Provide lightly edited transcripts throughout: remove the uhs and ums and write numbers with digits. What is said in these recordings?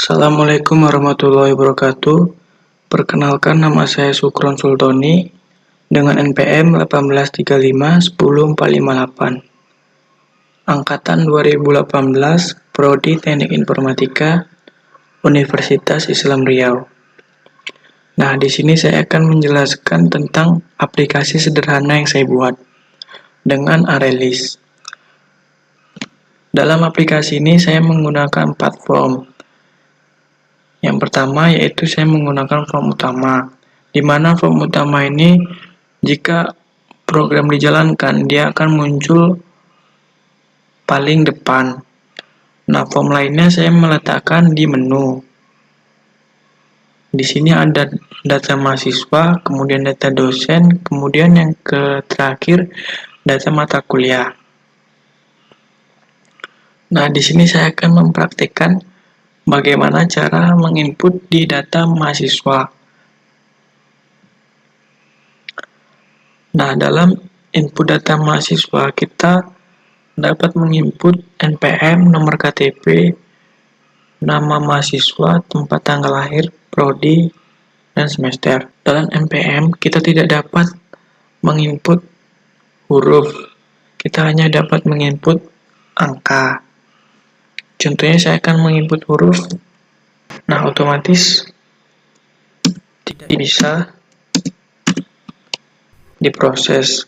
Assalamualaikum warahmatullahi wabarakatuh. Perkenalkan, nama saya Sukron Sultoni dengan NPM 1835 10458. Angkatan 2018, Prodi Teknik Informatika, Universitas Islam Riau. Nah, di sini saya akan menjelaskan tentang aplikasi sederhana yang saya buat dengan Arelis. Dalam aplikasi ini saya menggunakan 4 form. Yang pertama yaitu saya menggunakan form utama, di mana form utama ini jika program dijalankan dia akan muncul paling depan. Nah, form lainnya saya meletakkan di menu. Di sini ada data mahasiswa, kemudian data dosen, kemudian yang terakhir data mata kuliah. Nah, di sini saya akan mempraktikkan bagaimana cara menginput di data mahasiswa. Nah, dalam input data mahasiswa kita dapat menginput NPM, nomor KTP, nama mahasiswa, tempat tanggal lahir, prodi, dan semester. Dalam NPM kita tidak dapat menginput huruf, kita hanya dapat menginput angka. Contohnya saya akan menginput huruf, nah otomatis tidak bisa diproses.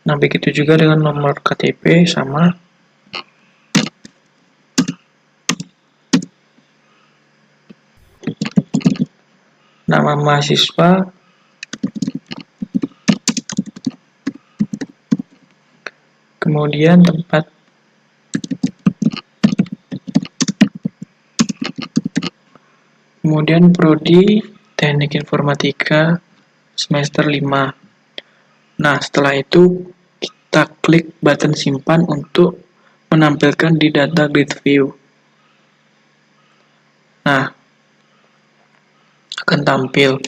Nah, begitu juga dengan nomor KTP sama. Nama mahasiswa, kemudian tempat kemudian prodi Teknik Informatika semester 5. Nah, setelah itu kita klik button simpan untuk menampilkan di data grid view. Nah, akan tampil.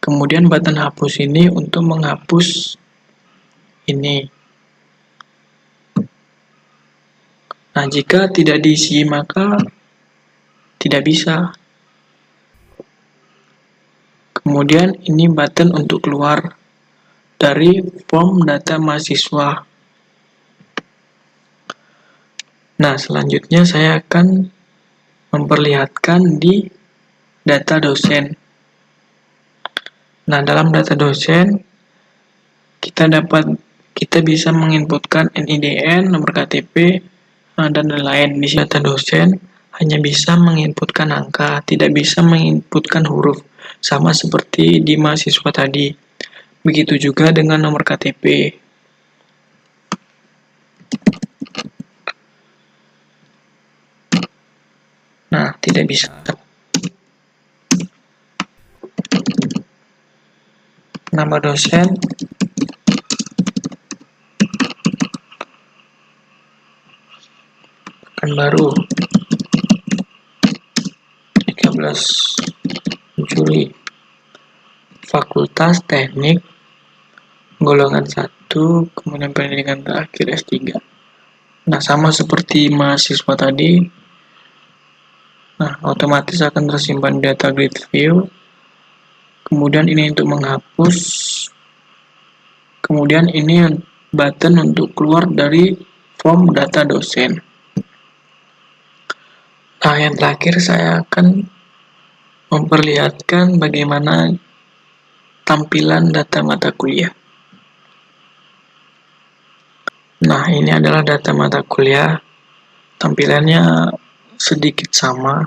Kemudian button hapus ini untuk menghapus ini. Nah, jika tidak diisi maka tidak bisa. Kemudian ini button untuk keluar dari form data mahasiswa. Nah, selanjutnya saya akan memperlihatkan di data dosen. Nah, dalam data dosen kita bisa menginputkan NIDN, nomor KTP, dan lain-lain. Di data dosen hanya bisa menginputkan angka, tidak bisa menginputkan huruf, sama seperti di mahasiswa tadi. Begitu juga dengan nomor KTP. Nah, tidak bisa. Nama dosen, Pekanbaru, 13 Juli, Fakultas Teknik, golongan 1, kemudian pendidikan terakhir S3. Nah, sama seperti mahasiswa tadi. Nah, otomatis akan tersimpan data grid view. Kemudian ini untuk menghapus. Kemudian ini button untuk keluar dari form data dosen. Nah, yang terakhir saya akan memperlihatkan bagaimana tampilan data mata kuliah. Nah, ini adalah data mata kuliah. Tampilannya sedikit sama.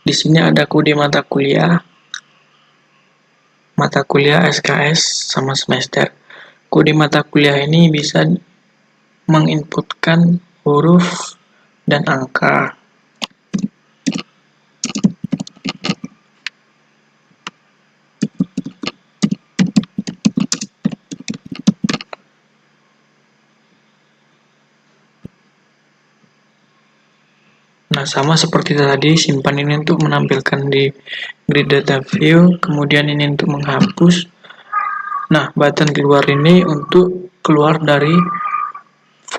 Di sini ada kode mata kuliah SKS sama semester. Kode mata kuliah ini bisa menginputkan huruf dan angka. Nah, sama seperti tadi, simpan ini untuk menampilkan di grid data view, kemudian ini untuk menghapus. Nah, button keluar ini untuk keluar dari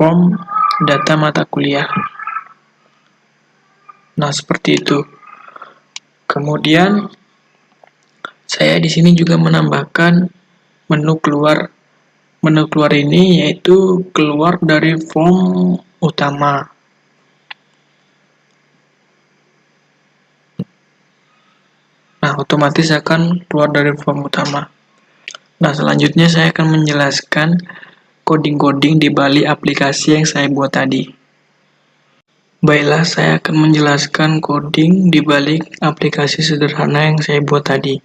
form data mata kuliah. Nah, seperti itu. Kemudian saya di sini juga menambahkan menu keluar. Menu keluar ini yaitu keluar dari form utama. Nah, otomatis akan keluar dari form utama. Nah, selanjutnya saya akan menjelaskan coding-coding di balik aplikasi yang saya buat tadi. Baiklah, saya akan menjelaskan coding di balik aplikasi sederhana yang saya buat tadi.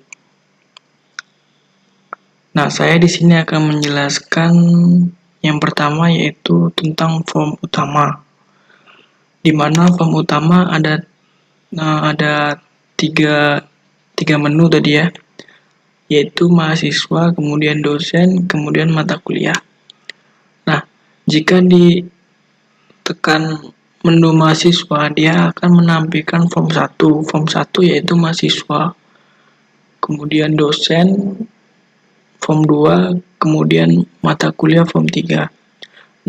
Nah, saya di sini akan menjelaskan yang pertama yaitu tentang form utama. Di mana form utama ada tiga menu tadi ya, yaitu mahasiswa, kemudian dosen, kemudian mata kuliah. Nah, jika ditekan menu mahasiswa, dia akan menampilkan form 1. Form 1 yaitu mahasiswa, kemudian dosen, form 2, kemudian mata kuliah form 3.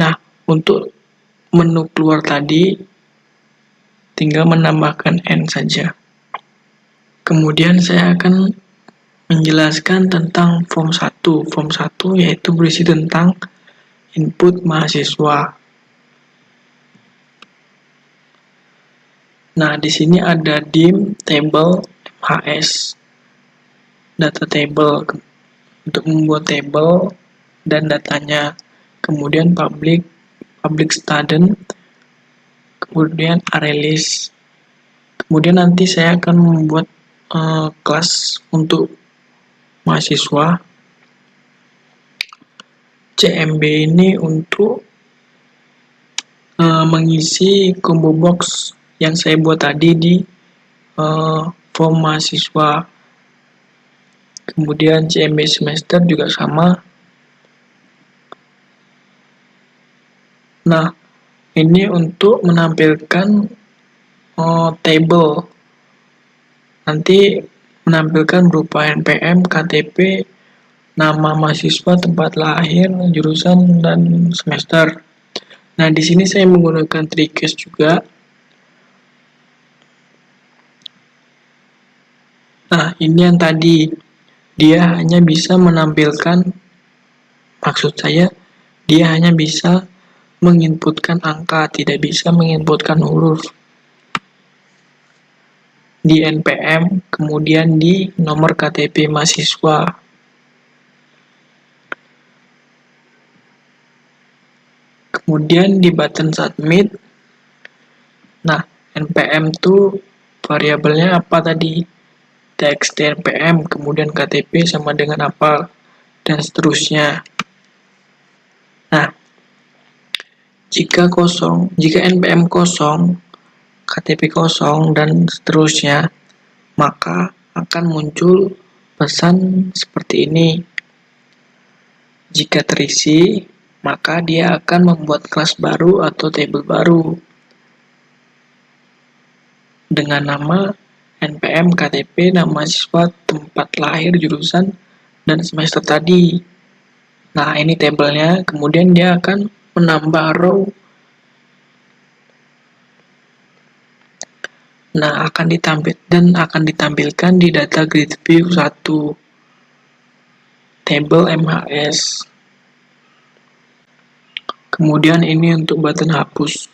Nah, untuk menu keluar tadi, tinggal menambahkan N saja. Kemudian saya akan menjelaskan tentang form 1. Form 1 yaitu berisi tentang input mahasiswa. Nah, di sini ada dim, table, MHS, data table untuk membuat table dan datanya. Kemudian public student, kemudian array list. Kemudian nanti saya akan membuat kelas untuk mahasiswa. CMB ini untuk mengisi combo box yang saya buat tadi di form mahasiswa. Kemudian CMB semester juga sama. Nah, ini untuk menampilkan table. Nanti menampilkan berupa NPM, KTP, nama mahasiswa, tempat lahir, jurusan, dan semester. Nah, di sini saya menggunakan tricase juga. Nah, ini yang tadi. Dia hanya bisa menampilkan, maksud saya, dia hanya bisa menginputkan angka, tidak bisa menginputkan huruf. Di NPM, kemudian di nomor KTP mahasiswa. Kemudian di button submit. Nah, NPM itu variabelnya apa tadi? TXT NPM, kemudian KTP sama dengan apa, dan seterusnya. Nah, jika NPM kosong, KTP kosong, dan seterusnya, maka akan muncul pesan seperti ini. Jika terisi, maka dia akan membuat kelas baru atau table baru dengan nama NPM, KTP, nama mahasiswa, tempat lahir, jurusan, dan semester tadi. Nah, ini tabelnya, kemudian dia akan menambah row. Nah, akan ditampilkan di data grid view 1. Table MHS. Kemudian ini untuk button hapus.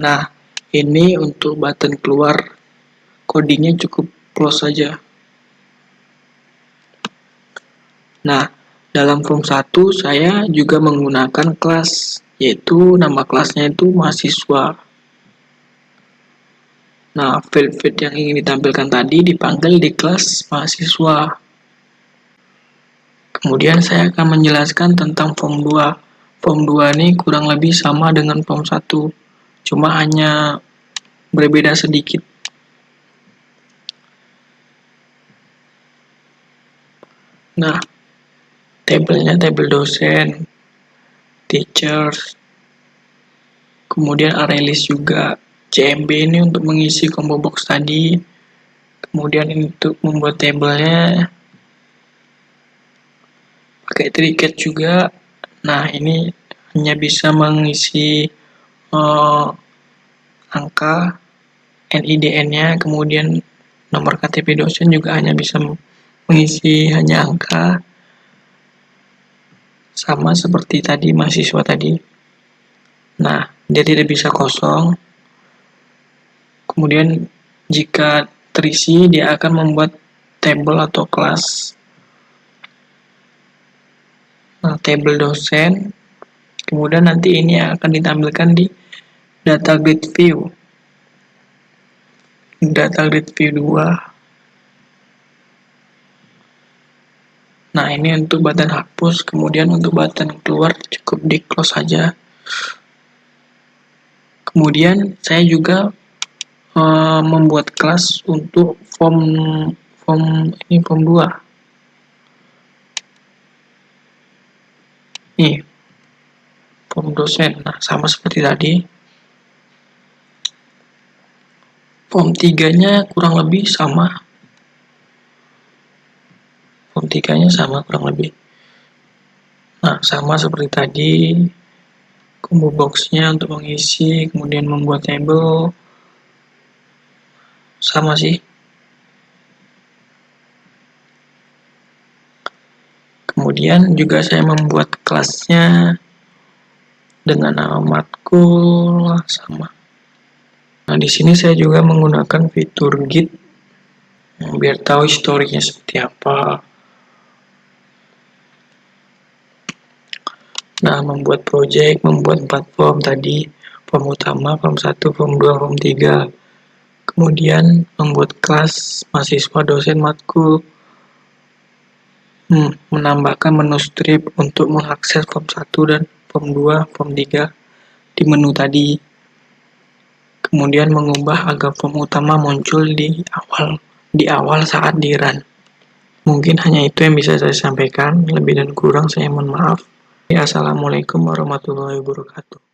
Nah, ini untuk button keluar. Codingnya cukup close saja. Nah, dalam form 1 saya juga menggunakan kelas, yaitu nama kelasnya itu mahasiswa. Nah, field yang ingin ditampilkan tadi dipanggil di kelas mahasiswa. Kemudian saya akan menjelaskan tentang form 2. Form 2 ini kurang lebih sama dengan form 1, cuma hanya berbeda sedikit. Nah, tabelnya tabel dosen, teachers, kemudian array list juga. CMB ini untuk mengisi combo box tadi, kemudian untuk membuat tabelnya pakai tricase juga. Nah, ini hanya bisa mengisi angka NIDN-nya, kemudian nomor KTP dosen juga hanya bisa mengisi hanya angka, sama seperti tadi mahasiswa tadi. Nah, dia tidak bisa kosong. Kemudian jika terisi, dia akan membuat tabel atau kelas. Nah, tabel dosen. Kemudian nanti ini akan ditampilkan di data grid view. Data grid view 2. Nah, ini untuk button hapus, kemudian untuk button keluar cukup di close saja. Kemudian saya juga membuat kelas untuk form 2. Nih, form dosen. Nah, sama seperti tadi. Form 3-nya kurang lebih sama. Form 3-nya sama kurang lebih. Nah, sama seperti tadi. Combo box-nya untuk mengisi, kemudian membuat table. Sama sih. Kemudian juga saya membuat kelasnya dengan nama matkul sama. Nah, di sini saya juga menggunakan fitur Git biar tahu historinya seperti apa. Nah, membuat project, membuat 4 form tadi, form utama, form 1, form 2, form 3. Kemudian membuat kelas mahasiswa dosen matkul. Menambahkan menu strip untuk mengakses form 1 dan form 2, form 3 di menu tadi. Kemudian mengubah agar form utama muncul di awal saat di run. Mungkin hanya itu yang bisa saya sampaikan, lebih dan kurang saya mohon maaf. Assalamualaikum warahmatullahi wabarakatuh.